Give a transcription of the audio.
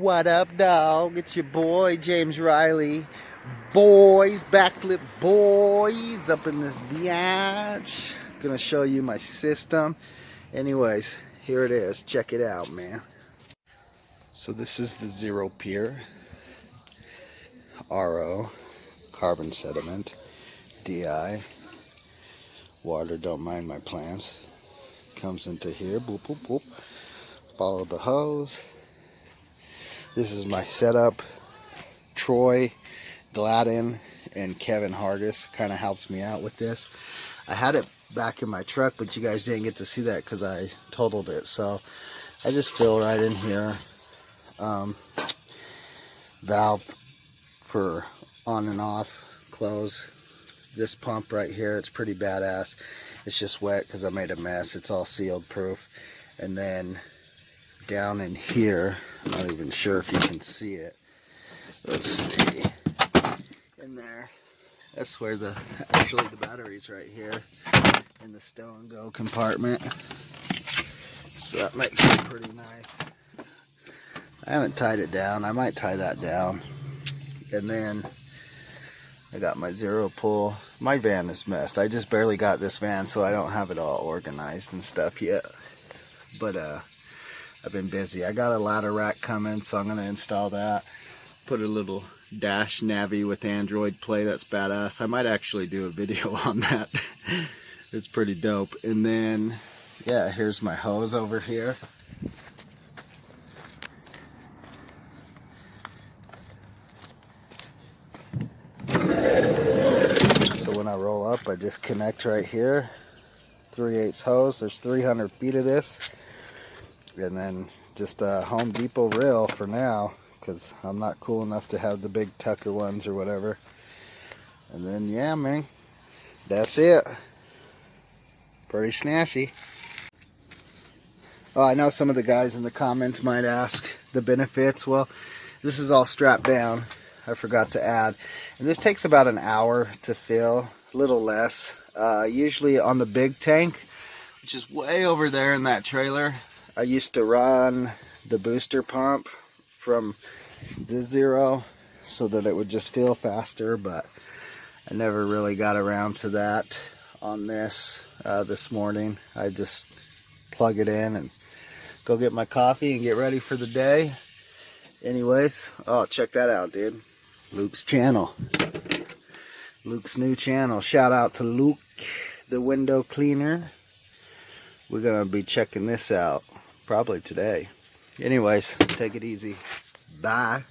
What up, dog? It's your boy, James Riley. Boys, Backflip boys up in this biatch. Gonna show you my system. Anyways, here it is. Check it out, man. So this is the Zero Pier. RO, carbon sediment, DI, water, don't mind my plants. Comes into here, boop, boop, boop. Follow the hose. This is my setup. Troy, Gladden, and Kevin Hardis kind of helps me out with this. I had it back in my truck, but you guys didn't get to see that because I totaled it. So I just fill right in here. Valve for on and off, close. This pump right here, it's pretty badass. It's just wet because I made a mess. It's all sealed proof. And then down in here, I'm not even sure if you can see it. Let's see. In there, that's where actually the battery's right here in the stow and go compartment. So that makes it pretty nice. I haven't tied it down. I might tie that down. And then I got my zero pull. My van is messed. I just barely got this van, so I don't have it all organized and stuff yet. But I've been busy. I got a ladder rack coming, so I'm going to install that. Put a little dash navy with Android Play. That's badass. I might actually do a video on that. It's pretty dope. And then, yeah, here's my hose over here. So when I roll up, I just connect right here. 3/8 hose. There's 300 feet of this. And then just a Home Depot reel for now, because I'm not cool enough to have the big Tucker ones or whatever. And then, yeah, man, that's it. Pretty snazzy. Oh, I know some of the guys in the comments might ask the benefits. Well, this is all strapped down. I forgot to add. And this takes about an hour to fill, a little less. Usually on the big tank, which is way over there in that trailer, I used to run the booster pump from the zero so that it would just fill faster, but I never really got around to that on this this morning. I just plug it in and go get my coffee and get ready for the day. Anyways, oh, check that out, dude. Luke's channel. Luke's new channel. Shout out to Luke, the window cleaner. We're gonna be checking this out probably today. Anyways, take it easy. Bye.